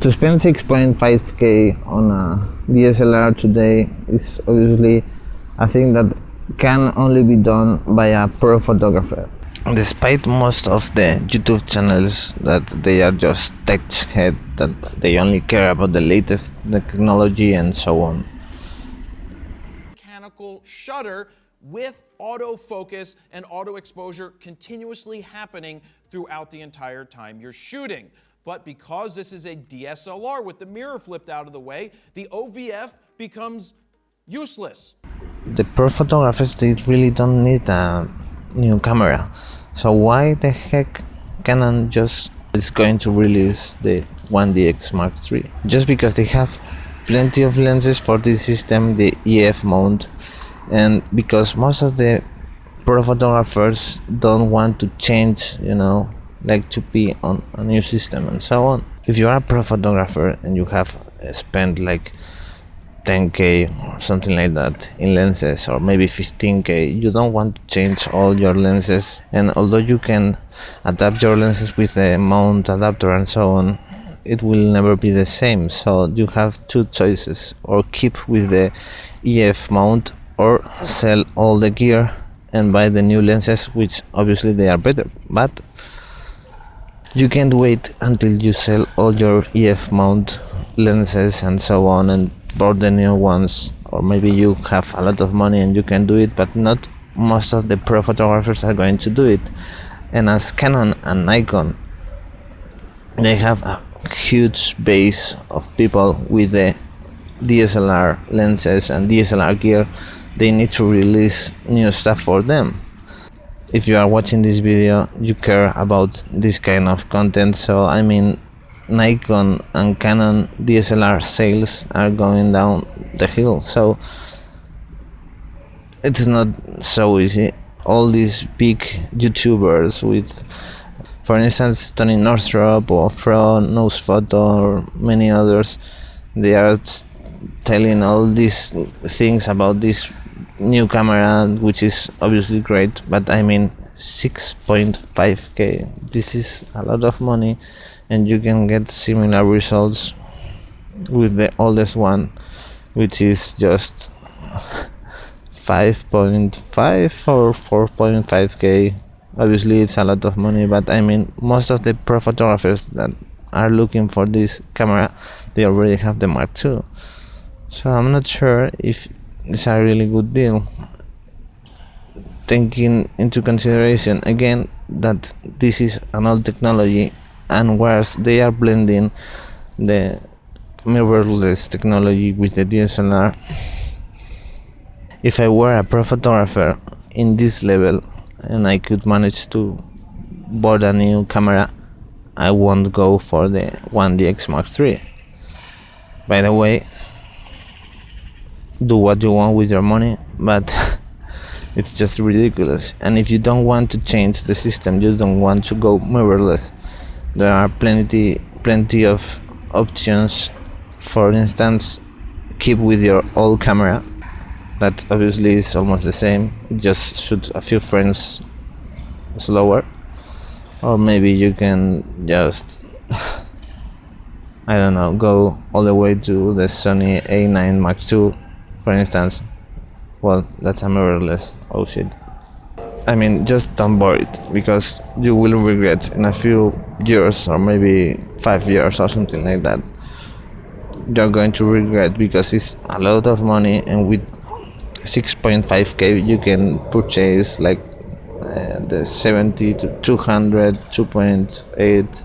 To spend 6.5k on a DSLR today is obviously a thing that can only be done by a pro photographer. Despite most of the YouTube channels that they are just tech head, that they only care about the latest technology and so on. Mechanical shutter with autofocus and auto exposure continuously happening throughout the entire time you're shooting. But because this is a DSLR with the mirror flipped out of the way, the OVF becomes useless. The pro photographers, they really don't need a new camera. So why the heck Canon just is going to release the 1DX Mark III? Just because they have plenty of lenses for this system, the EF mount, and because most of the pro photographers don't want to change, like to be on a new system and so on. If you are a pro photographer and you have spent like 10k or something like that in lenses, or maybe 15k, you don't want to change all your lenses, and although you can adapt your lenses with the mount adapter and so on, it will never be the same. So you have two choices: or keep with the EF mount, or sell all the gear and buy the new lenses, which obviously they are better, but you can't wait until you sell all your EF mount lenses and so on and buy the new ones. Or maybe you have a lot of money and you can do it, but not most of the pro photographers are going to do it. And as Canon and Nikon, they have a huge base of people with the DSLR lenses and DSLR gear. They need to release new stuff for them. If you are watching this video, you care about this kind of content. So I mean, Nikon and Canon DSLR sales are going down the hill, so it's not so easy. All these big YouTubers with, for instance, Tony Northrups or Fro, Nose Photo, or many others, they are telling all these things about this new camera, which is obviously great, but I mean 6.5k, this is a lot of money, and you can get similar results with the oldest one, which is just 5.5 or 4.5k. Obviously it's a lot of money, but I mean most of the pro photographers that are looking for this camera, they already have the Mark II. So I'm not sure if it's a really good deal, taking into consideration again that this is an old technology, and whereas they are blending the mirrorless technology with the DSLR. If I were a pro photographer in this level and I could manage to buy a new camera, I won't go for the 1DX Mark III. By the way, do what you want with your money, but it's just ridiculous. And if you don't want to change the system, you don't want to go mirrorless, there are plenty of options. For instance, keep with your old camera, that obviously is almost the same, it just shoots a few frames slower. Or maybe you can just I don't know, go all the way to the Sony A9 Mark II, for instance. Well, that's a mirrorless. Oh shit. I mean, just don't buy it, because you will regret in a few years, or maybe 5 years or something like that. You're going to regret, because it's a lot of money, and with 6.5k you can purchase like the 70 to 200, 2.8,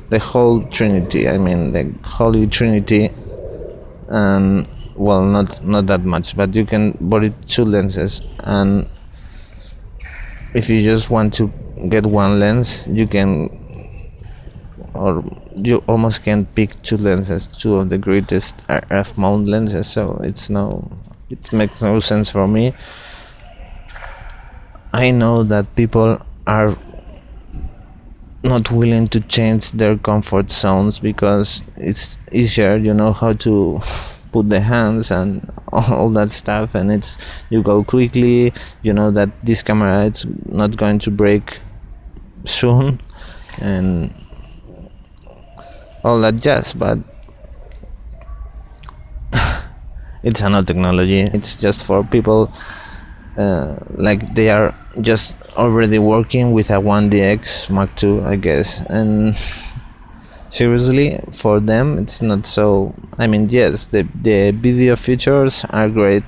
the whole Trinity. I mean, the Holy Trinity. And well, not that much, but you can buy two lenses, and if you just want to get one lens, you can, or you almost can pick two lenses, two of the greatest RF mount lenses. So it makes no sense for me. I know that people are not willing to change their comfort zones because it's easier, you know how to put the hands and all that stuff, and you go quickly, you know that this camera it's not going to break soon, and all that jazz, but it's a new technology. It's just for people like they are just already working with a 1DX Mark II, I guess. And seriously, for them, it's not so. I mean, yes, the video features are great.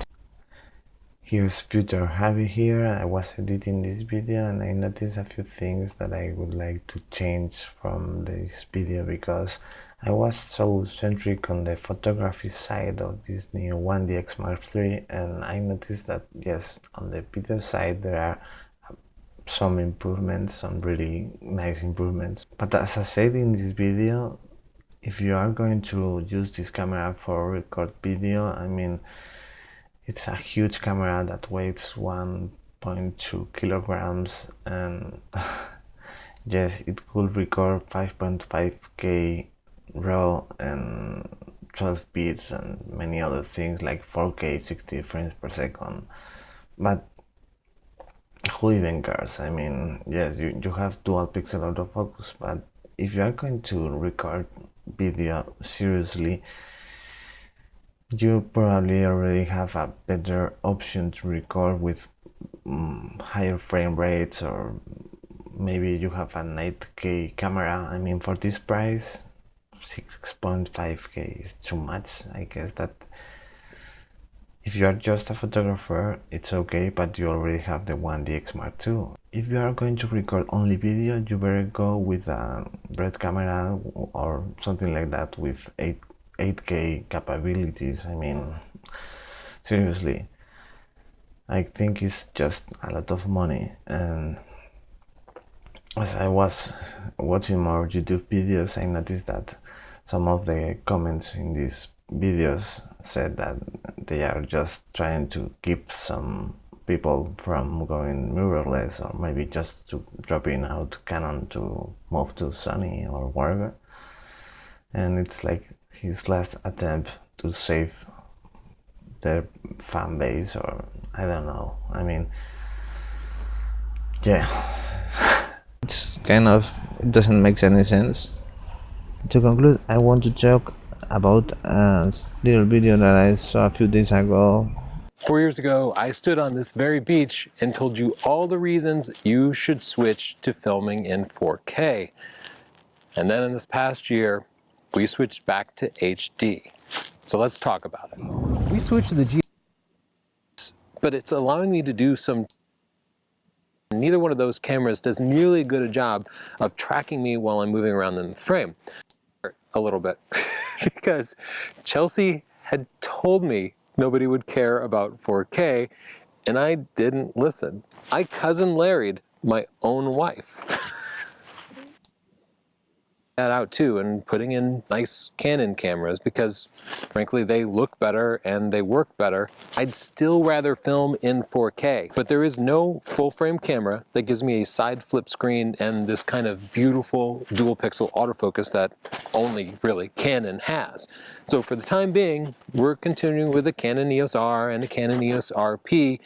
Here's Future Heavy here. I was editing this video and I noticed a few things that I would like to change from this video, because I was so centric on the photography side of this new 1DX Mark III, and I noticed that yes, on the video side there are some improvements, some really nice improvements. But as I said in this video, if you are going to use this camera for record video, I mean, it's a huge camera that weighs 1.2 kilograms, and yes, it could record 5.5K RAW and 12 bits and many other things like 4K 60 frames per second. But who even cares? I mean, yes, you have dual pixel autofocus, but if you are going to record video seriously, you probably already have a better option to record with higher frame rates, or maybe you have an 8K camera. I mean, for this price, 6.5K is too much. I guess that if you are just a photographer, it's okay, but you already have the 1DX Mark II. If you are going to record only video, you better go with a red camera or something like that with 8K capabilities. I mean, seriously, I think it's just a lot of money. And as I was watching more YouTube videos, I noticed that some of the comments in these videos said that they are just trying to keep some people from going mirrorless, or maybe just to dropping out Canon to move to Sony or whatever. And it's like his last attempt to save their fan base, or I don't know. I mean, yeah. It's kind of, it doesn't make any sense. To conclude, I want to talk about a little video that I saw a few days ago. 4 years ago, I stood on this very beach and told you all the reasons you should switch to filming in 4K. And then in this past year, we switched back to HD. So let's talk about it. We switched to the G, but it's allowing me to do some. Neither one of those cameras does nearly as good a job of tracking me while I'm moving around in the frame. A little bit. Because Chelsea had told me nobody would care about 4K, and I didn't listen. I cousin Larry'd my own wife. That out too, and putting in nice Canon cameras, because frankly they look better and they work better. I'd still rather film in 4K, but there is no full frame camera that gives me a side flip screen and this kind of beautiful dual pixel autofocus that only really Canon has. So for the time being, we're continuing with a Canon EOS R and a Canon EOS RP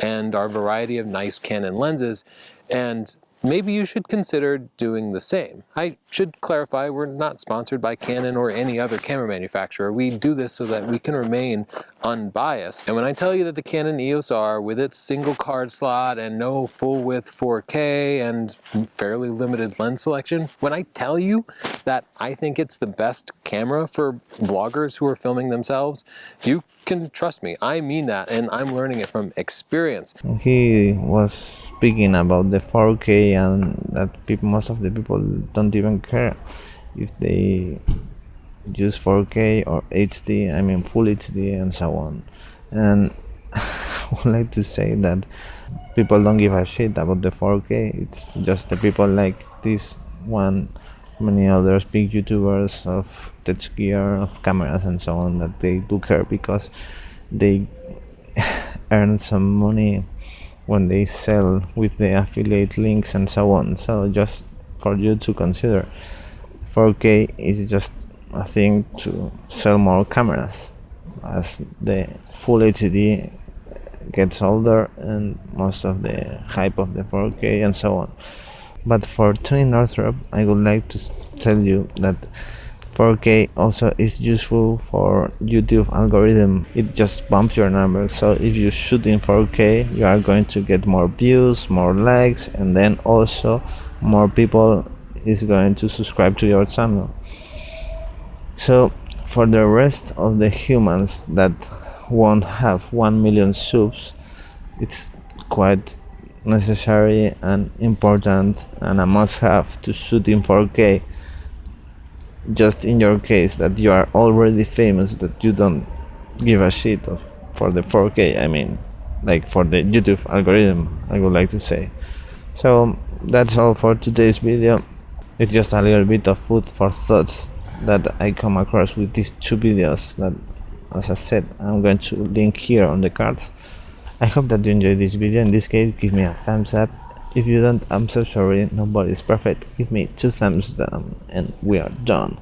and our variety of nice Canon lenses, and maybe you should consider doing the same. I should clarify, we're not sponsored by Canon or any other camera manufacturer. We do this so that we can remain unbiased. And when I tell you that the Canon EOS R, with its single card slot and no full width 4K and fairly limited lens selection, when I tell you that I think it's the best camera for vloggers who are filming themselves, you can trust me. I mean that, and I'm learning it from experience. He was speaking about the 4K and that most of the people don't even care if they use 4K or HD, I mean full HD and so on. And I would like to say that people don't give a shit about the 4K. It's just the people like this one, many others big YouTubers of touch gear, of cameras and so on, that they do care because they earn some money when they sell with the affiliate links and so on. So just for you to consider, 4K is just a thing to sell more cameras as the full HD gets older and most of the hype of the 4K and so on. But for Tony Northrup, I would like to tell you that 4K also is useful for YouTube algorithm. It just bumps your numbers. So if you shoot in 4K, you are going to get more views, more likes, and then also more people is going to subscribe to your channel. So for the rest of the humans that won't have 1 million subs, it's quite necessary and important and a must-have to shoot in 4K. Just in your case that you are already famous, that you don't give a shit for the 4K, I mean, like for the YouTube algorithm, I would like to say. So that's all for today's video. It's just a little bit of food for thoughts that I come across with these two videos that, as I said, I'm going to link here on the cards. I hope that you enjoyed this video. In this case, give me a thumbs up. If you don't, I'm so sorry, nobody's perfect. Give me 2 thumbs down and we are done.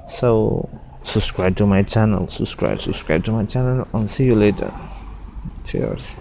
So subscribe to my channel, subscribe to my channel, and see you later. Cheers.